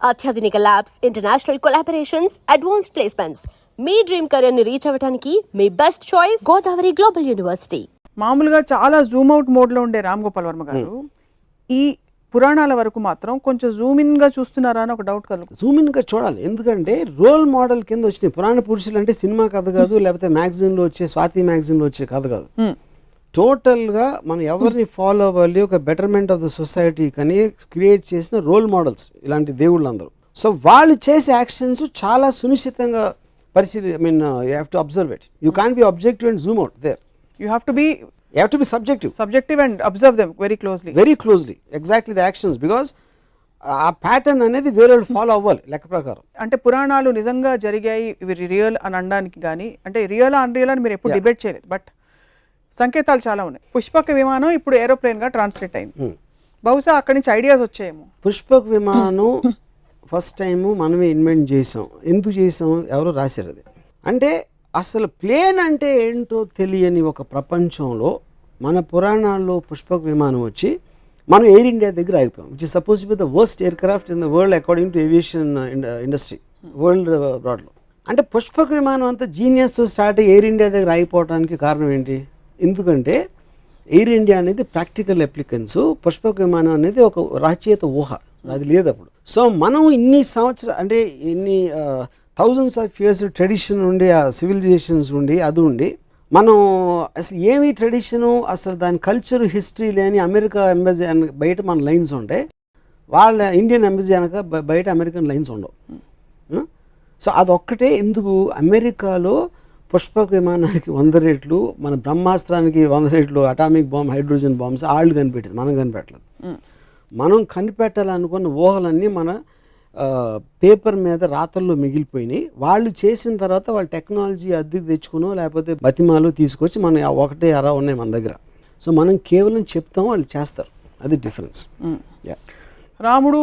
అత్యాధునిక labs, international collaborations, advanced placements. మీ dream career ని రీచ్ అవ్వడానికి మీ best choice Godavari global university. మామూలుగా చాలా జూమ్ అవుట్ మోడ్ లో ఉండే రామ్ గోపాల్ వర్మ గారు ఈ పురాణాల వరకు మాత్రం కొంచెం జూమ్ ఇన్ గా చూస్తున్నారా అని ఒక డౌట్ కలుగు. జూమ్ ఇన్ గా చూడాలి, ఎందుకంటే రోల్ మోడల్ కింద వచ్చినాయి పురాణ పురుషులు. అంటే సినిమా కథ కాదు, లేకపోతే మ్యాగజైన్ లో వచ్చే స్వాతి మ్యాగజైన్ లో వచ్చే కథ కాదు. టోటల్ గా మనం ఎవరిని ఫాలో అవ్వాలి, ఒక బెటర్మెంట్ ఆఫ్ ద సొసైటీ కానీ క్రియేట్ చేసిన రోల్ మోడల్స్ ఇలాంటి దేవుళ్ళు అందరూ. సో వాళ్ళు చేసే యాక్షన్స్ చాలా సునిశ్చితంగా పరిశీలి, I mean you have to observe it. You can't be objective and zoom out there. You have to be subjective and observe them very closely exactly the actions, because ఆ pattern అనేది వేరే వాళ్ళు follow అవ్వాలి లెక్క ప్రకారం. అంటే పురాణాలు నిజంగా జరిగాయి, ఇవి రియల్ అని అనడానికి కానీ, అంటే రియల్ అన్రియల్ అని మీరు ఎప్పుడు డిబేట్ చేయలేదు, బట్ సంకేతాలు చాలా ఉన్నాయి. పుష్పక విమానం ఇప్పుడు ఏరోప్లేన్ గా ట్రాన్స్లేట్ అయింది. బహుశా అక్కడి నుంచి ఐడియాస్ వచ్చాయేమో. పుష్పక విమానం ఫస్ట్ టైము మనమే ఇన్వెంట్ చేసాం. ఎందుకు చేసాం, ఎవరో రాశారు అది. అంటే అసలు ప్లేన్ అంటే ఏంటో తెలియని ఒక ప్రపంచంలో మన పురాణాల్లో పుష్పక విమానం వచ్చి మనం ఎయిర్ ఇండియా దగ్గర ఆగిపోయాం, which is suppose to be the worst aircraft in the world according to aviation industry world బ్రాడ్లో. అంటే పుష్పక విమానం అంతా జీనియస్తో స్టార్ట్ అయ్యి ఎయిర్ ఇండియా దగ్గర ఆగిపోవడానికి కారణం ఏంటి? ఎందుకంటే ఎయిర్ ఇండియా అనేది ప్రాక్టికల్ అప్లికెన్స్, పుష్పక విమానం అనేది ఒక రచయిత ఊహ, అది లేదు అప్పుడు. సో మనం ఇన్ని సంవత్సరాలు, అంటే ఇన్ని థౌజండ్స్ ఆఫ్ ఇయర్స్ ట్రెడిషన్ ఉండి, ఆ సివిలైజేషన్స్ ఉండి, అది ఉండి మనం అసలు ఏమి ట్రెడిషను, అసలు దాని కల్చర్ హిస్టరీ లేని అమెరికా ఎంబసీ బయట మన లైన్స్ ఉంటాయి, వాళ్ళ ఇండియన్ ఎంబసీ అనక బయట అమెరికన్ లైన్స్ ఉండవు. సో అదొక్కటే ఎందుకు అమెరికాలో పుష్పక విమానానికి 100 రెట్లు, మన బ్రహ్మాస్త్రానికి 100 రెట్లు అటామిక్ బాంబ్, హైడ్రోజన్ బాంబ్స్ వాళ్ళు కనిపెట్టారు, మనం కనిపెట్టలేదు. మనం కనిపెట్టాలనుకున్న ఊహలన్నీ మన పేపర్ మీద రాతల్లో మిగిలిపోయినాయి. వాళ్ళు చేసిన తర్వాత వాళ్ళ టెక్నాలజీ అద్దెకు తెచ్చుకునో లేకపోతే బతిమాలు తీసుకొచ్చి మన ఒకటే అరా ఉన్నాయి మన దగ్గర. సో మనం కేవలం చెప్తాం, వాళ్ళు చేస్తారు, అది డిఫరెన్స్. రాముడు,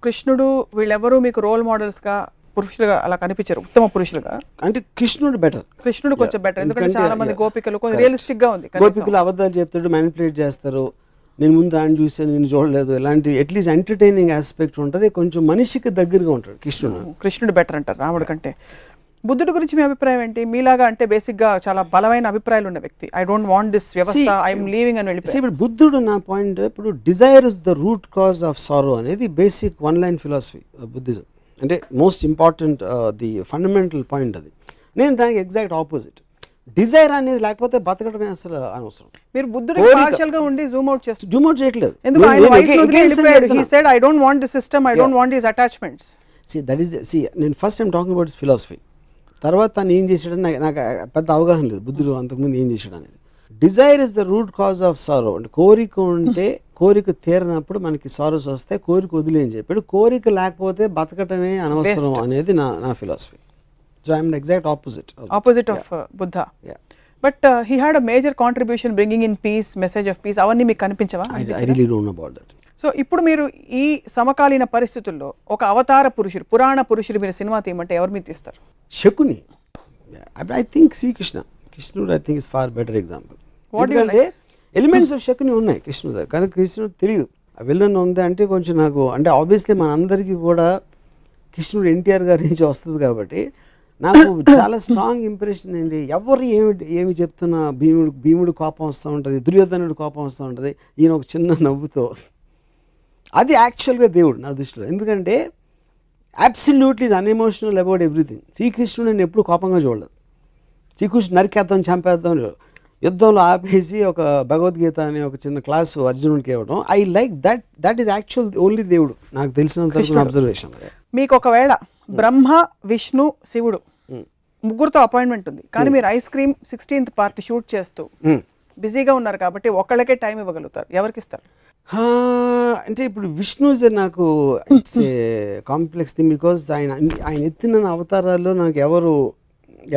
కృష్ణుడు వీళ్ళెవరూ మీకు రోల్ మోడల్స్గా పురుషులుగా అలా కనిపించారు, ఉత్తమ పురుషులుగా. అంటే కృష్ణుడు బెటర్, కృష్ణుడు కొంచెం బెటర్, ఎందుకంటే చాలా మంది గోపికలు కొంచెం రియలిస్టిక్ గా ఉంది. గోపికలు అబద్ధాలు చెప్తాడు, మ్యానిపులేట్ చేస్తారు, నేను ముందు ఆయన చూసాను నేను చూడలేదు, ఇలాంటి అట్లీస్ట్ ఎంటర్టైనింగ్ ఆస్పెక్ట్ ఉంటుంది, కొంచెం మనిషికి దగ్గరగా ఉంటాడు కృష్ణుడు బెటర్ అంటారు రాముడు కంటే. బుద్ధుడి గురించి మీ అభిప్రాయం ఏంటి? మీలాగా అంటే బేసిక్ గా చాలా బలమైన అభిప్రాయాలు ఉన్న వ్యక్తి, ఐ డోంట్ వాంట్ దిస్ వ్యవస్థ, ఐఎమ్ లీవింగ్ అని వెళ్ళిపోయి. ఇప్పుడు బుద్ధుడు, నా పాయింట్ ఇప్పుడు desire is the root cause of sorrow అనేది basic one line philosophy Buddhism, అంటే most important the fundamental point అది. నేను దానికి ఎగ్జాక్ట్ ఆపోజిట్. డిజైర్ అనేది లేకపోతే బతకడమే అసలు అనవసరం. మీరు బుద్ధుడు పార్షియల్ గా ఉండి జూమ్ అవుట్ చేస్తారు. జూమ్ అవుట్ చేయట్లేదు. ఎందుకు ఆయన వైఫ్ వదిలేసాడు, he said I don't want the system, I don't want his attachments. నేను first time talking about philosophy. తర్వాత తను ఏం చేశాడని నాకు పెద్ద అవగాహన లేదు బుద్ధుడు అంతకుముందు ఏం చేశాడు అనేది. Dzire is the root cause of సారో. అంటే కోరిక ఉంటే కోరిక తీరనప్పుడు మనకి సారోస్ వస్తాయి, కోరిక వదిలే అని చెప్పాడు. కోరిక లేకపోతే బతకటమే అనవసరం అనేది నా philosophy. So I am the exact opposite of Buddha. Yeah. But he had a major contribution bringing in peace, message of peace. అవ్వన్నీ మీకు కనిపించవా? I really don't know about that. So ఇప్పుడు మీరు ఈ సమకాలీన పరిస్థితుల్లో ఒక అవతార పురుషుడు, పురాణ పురుషుడు మీరు సినిమా తీయమంటే ఎవరు మీరు తీస్తారు? శకుని. I think కృష్ణుడు I think is far better example. ఎందుకంటే ఎలిమెంట్స్ ఆఫ్ శకుని ఉన్నాయి కృష్ణుడు దగ్గర, కానీ కృష్ణుడు తెలియదు ఆ విలన్ ఉంది అంటే కొంచెం నాకు, అంటే ఆబ్వియస్లీ మనందరికీ కూడా కృష్ణుడు ఎన్టీఆర్ గారి నుంచి వస్తుంది కాబట్టి నాకు చాలా స్ట్రాంగ్ ఇంప్రెషన్ అండి. ఎవరు ఏమి చెప్తున్నా భీముడు కోపం వస్తూ ఉంటుంది, దుర్యోధనుడు కోపం వస్తూ ఉంటుంది, ఈయన ఒక చిన్న నవ్వుతో, అది యాక్చువల్గా దేవుడు నా దృష్టిలో. ఎందుకంటే అబ్సల్యూట్లీ ఈజ్ అన్ఎమోషనల్ అబౌట్ ఎవ్రీథింగ్. శ్రీకృష్ణుడు నేను ఎప్పుడు కోపంగా చూడలేదు. శ్రీకృష్ణుడు నరికేద్దాం, చంపేద్దాం, యుద్ధంలో ఆపేసి ఒక భగవద్గీత అనే ఒక చిన్న క్లాసు అర్జునుడికి ఇవ్వడం, I like that is actual only దేవుడు నాకు తెలిసినంత అబ్జర్వేషన్. మీకు ఒకవేళ బ్రహ్మ, విష్ణు, శివుడు ముగ్గురుతో అపాయింట్మెంట్ ఉంది, కానీ మీరు ice cream 16th part shoot చేస్తూ బిజీగా ఉన్నారు కాబట్టి ఒకళ్ళకే టైం ఇవ్వగలుగుతారు, ఎవరికి ఇస్తారు? అంటే ఇప్పుడు విష్ణు ఇస్ నాకు it's a complex thing, because ఆయన ఎత్తిన అవతారాల్లో నాకు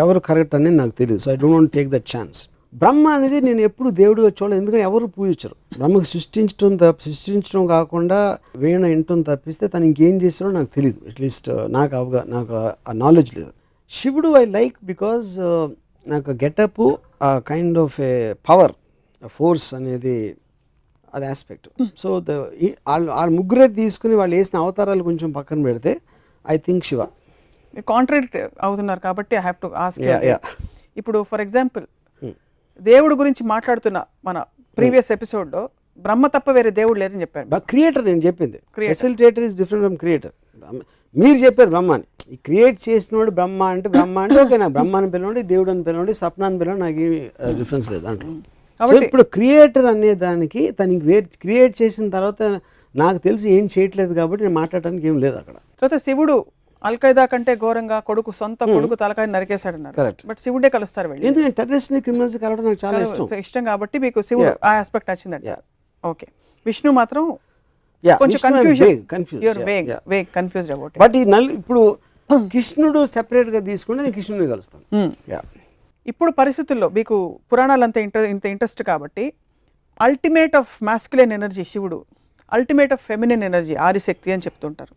ఎవరు కరెక్ట్ అనేది నాకు తెలియదు. So I don't want take that chance. Brahma అనేది నేను ఎప్పుడు దేవుడిగా చూడలేదు, ఎందుకంటే ఎవరు పూజించరు. బ్రహ్మకు సృష్టించడం కాకుండా వీణ వినటం తప్పిస్తే తను ఇంకేం చేస్తాడో నాకు తెలియదు, అట్లీస్ట్ నాకు ఆ నాలెడ్జ్ లేదు. శివుడు ఐ లైక్ బికాజ్ నాకు getup kind of A power, force అనేది అది ఆస్పెక్ట్. సో వాళ్ళ ముగ్గురే తీసుకుని వాళ్ళు వేసిన అవతారాలు కొంచెం పక్కన పెడితే ఐ థింక్ శివ. కాంట్రాడిక్ట్ అవుతున్నారు కాబట్టి I have to ask. Yeah. ఇప్పుడు ఫర్ ఎగ్జాంపుల్ దేవుడి గురించి మాట్లాడుతున్న మన ప్రీవియస్ ఎపిసోడ్లో బ్రహ్మ తప్ప వేరే దేవుడు లేరని చెప్పారు. క్రియేటర్ నేను చెప్పింది, facilitator is different from creator. మీరు చెప్పారు బ్రహ్మ అని, ఈ క్రియేట్ చేసినోడు బ్రహ్మ అంటే ఓకే, నాకు బ్రహ్మ అని పిలవండి, దేవుడు అని పిలవండి, స్వప్న అని పిలవండి, నాకు ఏమి డిఫరెన్స్ లేదు దాంట్లో. సో ఇప్పుడు క్రియేటర్ అనే దానికి తనకి క్రియేట్ చేసిన తర్వాత నాకు తెలిసి ఏం చేయట్లేదు కాబట్టి నేను మాట్లాడడానికి ఏం లేదు అక్కడ. తర్వాత శివుడు అల్ఖైదా కంటే ఘోరంగా సొంత కొడుకు తలకాయ నరికేశాడు అన్నారు. కరెక్ట్. బట్ శివుడే కలుస్తారు వెళ్ళి. ఎందుకంటే టెర్రరిస్ట్ ని క్రిమినల్స్ కలవడం నాకు చాలా ఇష్టం కాబట్టి మీకు శివుడు ఆ ఆస్పెక్ట్ నచ్చిందండి. ఓకే. విష్ణు మాత్రం కొంచెం కన్ఫ్యూజ్డ్ అబౌట్. బట్ ఇప్పుడు కృష్ణుడు సెపరేట్ గా తీసుకుంటే నేను కృష్ణుడిని కలుస్తాను. ఇప్పుడు పరిస్థితుల్లో మీకు పురాణాలు అంత ఇంట్రెస్ట్ కాబట్టి అల్టిమేట్ ఆఫ్ మాస్కులైన్ ఎనర్జీ శివుడు, ultimate of feminine energy Adishakti అని చెప్తుంటారు.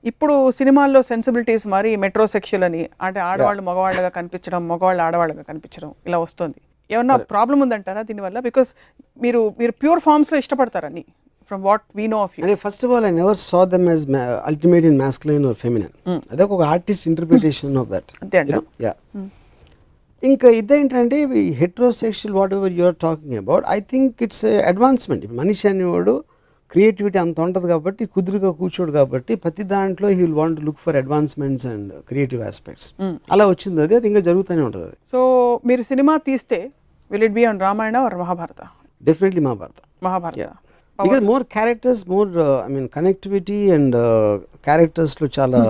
ఇప్పుడు సినిమాల్లో సెన్సిబిలిటీస్ మరి మెట్రోసెక్షువల్ అని, అంటే ఆడవాళ్ళు మగవాళ్ళగా కనిపించడం, మగవాళ్ళు ఆడవాళ్ళగా కనిపించడం ఇలా వస్తుంది. ఏమన్నా ప్రాబ్లం ఉందంటారా దీనివల్ల? బికాస్ మీరు ప్యూర్ ఫార్మ్స్ లో ఇష్టపడతారని from what we know of you. అంటే first of all I never saw them as ultimate in masculine or feminine. అదే ఒక ఆర్టిస్ట్ ఇంటర్ప్రిటేషన్ ఆఫ్ దట్. ఇంకా ఇదేంటంటే heterosexual whatever you are talking about, I think it's advancement. మనిషి అనేవాడు creativity అంత ఉంటుంది కాబట్టి, కుదురుగా కూర్చోడు కాబట్టి ప్రతి దాంట్లో he will want look for advancements and creative aspects. అలా వచ్చింది అది ఇంకా జరుగుతూనే ఉంటుంది. సో మీరు సినిమా తీస్తే will it be on Ramayana or Mahabharata? Definitely Mahabharata. Because more characters, more I mean connectivity and క్యారెక్టర్స్లో చాలా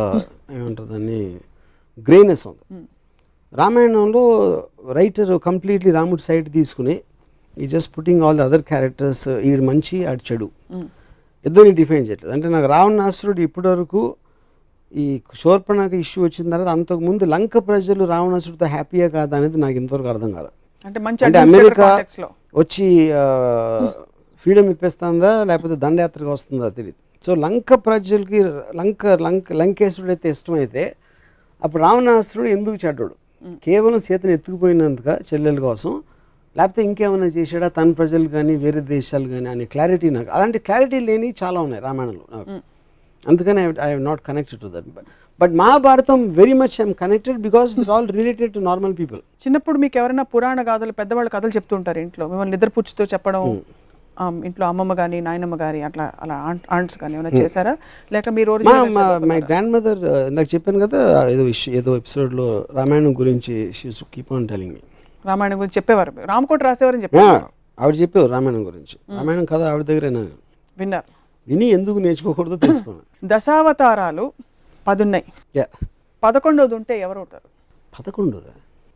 ఏమంటుందని గ్రేనెస్ ఉంది. రామాయణంలో రైటర్ కంప్లీట్లీ రాముడి సైడ్ తీసుకుని ఈ just putting all the other characters, ఈడు మంచి ఆడు చెడు ఇద్దరిని డిఫైన్ చేయట్లేదు. అంటే నాకు రావణాసురుడు ఇప్పటి వరకు ఈ శూర్పణఖ ఇష్యూ వచ్చిన తర్వాత, అంతకుముందు లంక ప్రజలు రావణాసురుడితో హ్యాపీయా కాదా అనేది నాకు ఇంతవరకు అర్థం కాదు. అంటే అమెరికా వచ్చి ఫ్రీడమ్ ఇప్పేస్తుందా లేకపోతే దండయాత్రగా వస్తుందా తెలియదు. సో లంక ప్రజలకి లంకేశ్వరుడు అయితే ఇష్టమైతే అప్పుడు రావణాసురుడు ఎందుకు చెడ్డాడు? కేవలం సీతను ఎత్తుకుపోయినందుక చెల్లెల కోసం, లేకపోతే ఇంకేమైనా చేసాడా తన ప్రజలు కానీ వేరే దేశాలు కానీ అనే క్లారిటీ నాకు, అలాంటి క్లారిటీ లేని చాలా ఉన్నాయి రామాయణంలో నాకు. అందుకని I have not connected to that. But Mahabharatam very much I'm connected because it all related to normal people. చిన్నప్పుడు మీకు ఎవరైనా పురాణ గాథలు, పెద్దవాళ్ళు కథలు చెప్తుంటారు ఇంట్లో, మిమ్మల్ని నిద్రపుచ్చుతో చెప్పడం, ఇంట్లో అమ్మమ్మ కానీ నాయనమ్మ గారి అలా ఆంట్స్ కానీ ఏమైనా చేశారా? లేక మీరు మై గ్రాండ్ మదర్, ఇందాక చెప్పాను కదా ఏదో ఎపిసోడ్లో రామాయణం గురించి she used to keep on telling me. Ramayanam గురించి చెప్పేవారు, రామకోట రాసేవారని చెప్పారు. ఆవిడ చెప్పేవారు రామాయణం గురించి. రామాయణం కథ ఆవిడ దగ్గర విన్నారు. విని ఎందుకు నేర్చుకోకూడదో తెలుసుకున్నాను. దశావతారాలు 10 ఉన్నాయి. 11వ ఉంటే ఎవరు అవుతారు? 11వ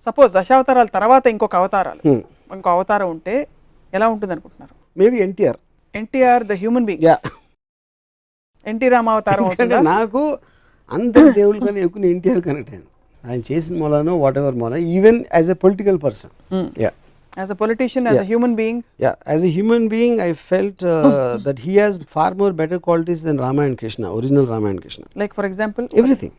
సపోజ్ దశావతారాల తర్వాత ఇంకో అవతారం ఉంటే ఎలా ఉంటుంది అనుకుంటున్నారు? Maybe NTR the human being. NT రామావతారం. నాకు అందరి దేవుళ్ళు కానీ ఎక్కువ ఎన్టీఆర్ కనెక్ట్ అయ్యాను. ఆయన చేసిన మూలానో వాట్ ఎవర్ మూల, even as a political person, as a politician, as a human being. As a human being I felt that he has far more better qualities than Rama and Krishna, original Rama and Krishna. Like for example, everything,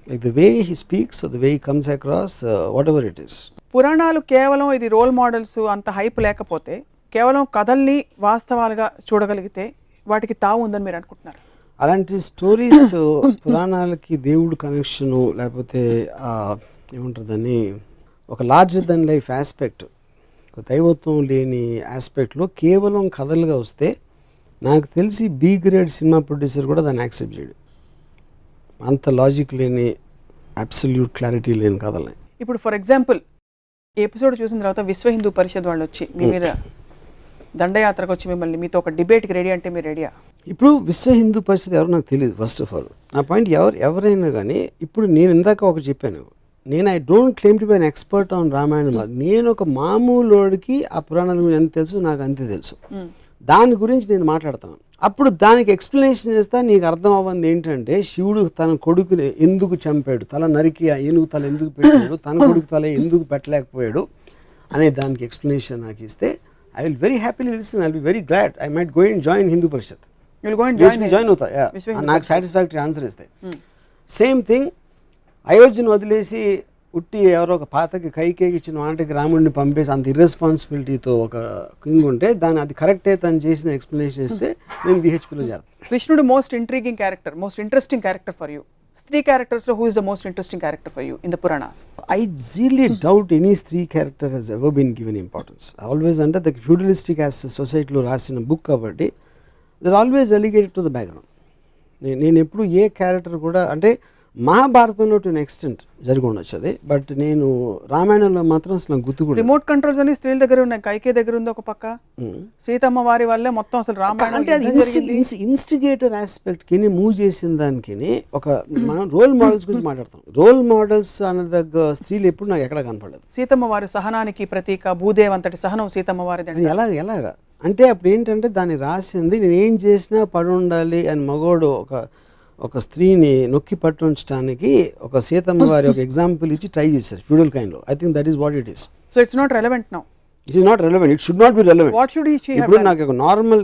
like the way he speaks or the way he comes across, whatever it is. పురాణాలు కేవలం ఇది role models అంత hype లేకపోతే, కేవలం కథల్ని వాస్తవాలుగా చూడగలిగితే వాటికి తావు ఉందని మీరు అనుకుంటున్నారు? అలాంటి స్టోరీస్ పురాణాలకి దేవుడు కనెక్షను, లేకపోతే ఏముంటుందని ఒక లార్జర్ దెన్ లైఫ్ ఆస్పెక్ట్, దైవత్వం లేని ఆస్పెక్ట్లో కేవలం కథలుగా వస్తే నాకు తెలిసి బి గ్రేడ్ సినిమా ప్రొడ్యూసర్ కూడా దాన్ని యాక్సెప్ట్ చేయడు. అంత లాజిక్ లేని, అబ్సల్యూట్ క్లారిటీ లేని కథలని. ఇప్పుడు ఫర్ ఎగ్జాంపుల్ ఈ ఎపిసోడ్ చూసిన తర్వాత విశ్వ హిందూ పరిషత్ వాళ్ళు వచ్చి మీ మీద దండయాత్రకు వచ్చి మిమ్మల్ని మీతో ఒక డిబేట్కి రెడీ అంటే మీరు రెడీయా? ఇప్పుడు విశ్వ హిందూ పరిషత్ ఎవరు నాకు తెలియదు. ఫస్ట్ ఆఫ్ ఆల్ నా పాయింట్, ఎవరైనా కానీ ఇప్పుడు నేను ఇందాక ఒక చెప్పాను, నేను I don't claim to be an expert on Ramayanam. నేను ఒక మామూలుడికి ఆ పురాణాల గురించి ఎంత తెలుసు నాకు అంతే తెలుసు. దాని గురించి నేను మాట్లాడతాను. అప్పుడు దానికి ఎక్స్ప్లెనేషన్ చేస్తా. నీకు అర్థం అవ్వంది ఏంటంటే, శివుడు తన కొడుకుని ఎందుకు చంపాడు, తల నరికి ఆ ఏనుగు తల ఎందుకు పెట్టాడు, తన కొడుకు తల ఎందుకు పెట్టలేకపోయాడు అనే దానికి ఎక్స్ప్లెనేషన్ నాకు ఇస్తే I will very happily listen. I will be very glad. I might go and join Hindu Parishad. Join అవుతా, నాకు సాటిస్ఫాక్టరీ ఆన్సర్ ఇస్తాయి. సేమ్ థింగ్, అయోధ్యను వదిలేసి ఉట్టి ఎవరో ఒక పాతకి కైకేకి ఇచ్చిన వాటికి రాముడిని పంపేసి అంత ఇర్రెస్పాన్సిబిలిటీతో ఒక కింగ్ ఉంటే దాన్ని అది కరెక్టే తను చేసిన ఎక్స్ప్లెనేషన్ ఇస్తే నేను విహెచ్పిలో చేస్తాను. కృష్ణుడు most intriguing character, most interesting character for you. స్త్రీ క్యారెక్టర్స్లో who is the most interesting character for you in the Puranas? I really doubt any స్త్రీ character has ever been given importance. Always అంటే the feudalistic as సొసైటీలో రాసిన book కాబట్టి they're always relegated to the background. నేను ఎప్పుడు ఏ character కూడా అంటే మహాభారతంలో టు ఎక్స్టెంట్ జరిగి ఉండొచ్చు అది, బట్ నేను రామాయణంలో మాత్రం అసలు నాకు గుర్తు కూడా. రిమోట్ కంట్రోల్స్ అని స్త్రీల దగ్గర ఉన్నాయి, కైకే దగ్గర ఉంది ఒక పక్క, సీతమ్మ వారి వల్లే మొత్తం అసలు రామాయణం అంటే అది ఇన్స్టిగేటర్ ఆస్పెక్ట్కి మూవ్ చేసిన దానికి ఒక మనం రోల్ మోడల్స్ గురించి మాట్లాడతాం. రోల్ మోడల్స్ అన్న స్త్రీలు ఎప్పుడు నాకు ఎక్కడ కనపడలేదు. సీతమ్మ వారి సహనానికి ప్రతీక, భూదేవ్ అంతటి సహనం సీతమ్మ వారిది. ఎలాగా అంటే అప్పుడు ఏంటంటే దాన్ని రాసింది నేను ఏం చేసినా పడి ఉండాలి అని మగోడు ఒక స్త్రీని నొక్కి పట్టుంచడానికి ఒక సీతమ్మ వారి ఒక ఎగ్జాంపుల్ ఇచ్చి ట్రై చేశారు ఫ్యూడల్ కైండ్లో. I think that is what it is. So it's not relevant now. It is not relevant. It should not be relevant. What should he have ఇప్పుడు నాకు ఒక normal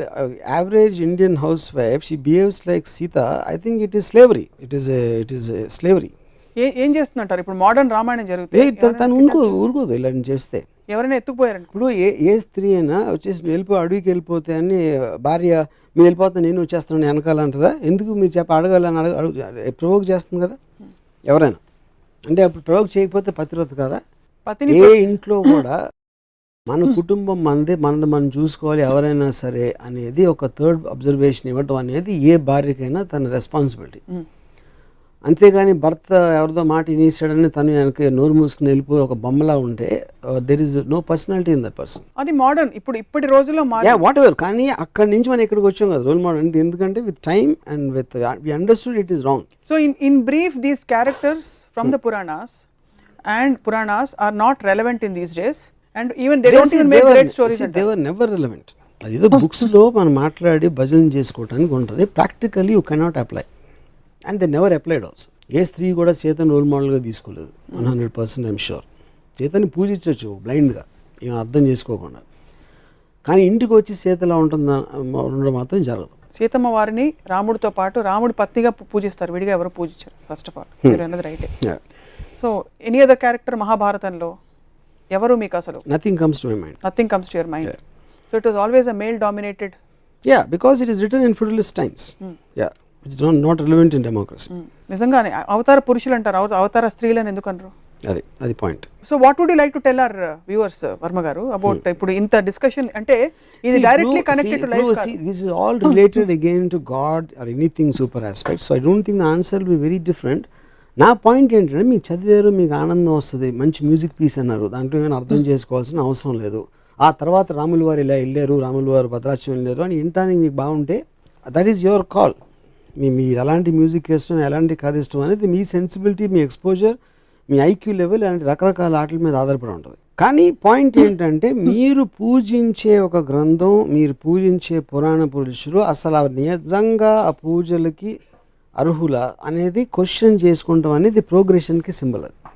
average Indian house wife she behaves like Sita. I think it is slavery. It is slavery. ఏం చేస్తుంటారు ఇప్పుడు modern Ramayanam జరుగుతుంది, తను ఊరుకోదు ఇలా చేస్తే. ఎవరైనా ఎత్తుకుపోయారండి. ఇప్పుడు ఏ స్త్రీ అయినా వచ్చేసి అడవికి వెళ్ళిపోతే అని భార్య మీరు వెళ్ళిపోతే నేను వచ్చేస్తాను వెనకాలంటదా? ఎందుకు మీరు అడగాలని ప్రవోక్ చేస్తుంది కదా ఎవరైనా. అంటే అప్పుడు ప్రవోక్ చేయకపోతే పతివ్రత కదా. ఏ ఇంట్లో కూడా మన కుటుంబం మనది మనం చూసుకోవాలి ఎవరైనా సరే అనేది ఒక థర్డ్ అబ్జర్వేషన్ ఇవ్వడం అనేది ఏ భార్యకైనా తన రెస్పాన్సిబిలిటీ. అంతేగాని భర్త ఎవరిదో మాట వినేసాడని తను వెనక నోరు మూసుకుని వెళ్ళిపోయి ఒక బొమ్మలా ఉంటే there is no personality in that person. అది మోడర్న్ ఇప్పటి రోజుల్లో వాట్ ఎవర్. కానీ అక్కడి నుంచి మనం ఇక్కడికి వచ్చాం కదా రోల్ మోడల్ అంటే. ఎందుకంటే with time and with we understood it is wrong. So in brief these characters from the Puranas are not relevant in these days and even they don't even make great stories. They were never relevant. అదేదో books లో మనం మాట్లాడి భజన చేసుకోవడానికి ఉంటుంది. Practically you cannot apply and they never applied also. ఏ స్త్రీ కూడా సీతను రోల్ మోడల్గా తీసుకోలేదు 100%. ఐఎమ్ షూర్ సీతని పూజించవచ్చు బ్లైండ్గా ఏం అర్థం చేసుకోకుండా. కానీ ఇంటికి వచ్చి సీతలా ఉండడం మాత్రం జరగదు. సీతమ్మ వారిని రాముడితో పాటు రాముడి పత్నిగా పూజిస్తారు, విడిగా ఎవరు పూజించారు. ఫస్ట్ ఆఫ్ ఆల్ మీరు అన్నది రైటే. సో ఎనీ అదర్ క్యారెక్టర్ మహాభారతంలో ఎవరు మీకు అసలు? Nothing comes to my mind. Nothing comes to your mind. So it was always a male dominated. Because it is return in feudalist times. Which is not relevant in democracy. నిజంగానే అవతార పురుషులు అంటారు, అవతార స్త్రీలను ఎందుకు అనరు? అది point. So what would you like to tell our viewers Varma గారు అబౌట్ ఇప్పుడు ఇంత డిస్కషన్ అంటే ఇది డైరెక్ట్లీ కనెక్టెడ్ టు లైఫ్ కాదు. This is all related again to God or anything super aspect. So I don't think the answer will be very different. నా point ఏంటంటే మీకు చదివారు, మీకు ఆనందం వస్తుంది, మంచి మ్యూజిక్ పీస్ అన్నారు, దాంట్లో ఏమైనా అర్థం చేసుకోవాల్సిన అవసరం లేదు. ఆ తర్వాత రాములు వారు ఇలా వెళ్ళారు, రాములు వారు భద్రాచలం వెళ్ళారు అని వినటానికి మీకు బాగుంటే దట్ ఈస్ యువర్ కాల్. మీరు ఎలాంటి మ్యూజిక్ ఇష్టం, ఎలాంటి కథ ఇష్టం అనేది మీ సెన్సిబిలిటీ, మీ ఎక్స్పోజర్, మీ ఐక్యూ లెవెల్ అలాంటి రకరకాల ఆటల మీద ఆధారపడి ఉంటుంది. కానీ పాయింట్ ఏంటంటే మీరు పూజించే ఒక గ్రంథం, మీరు పూజించే పురాణ పురుషులు అసలు నిజంగా ఆ పూజలకి అర్హుల అనేది క్వశ్చన్ చేసుకుంటాం అనేది ప్రోగ్రెషన్కి సింబల్. అది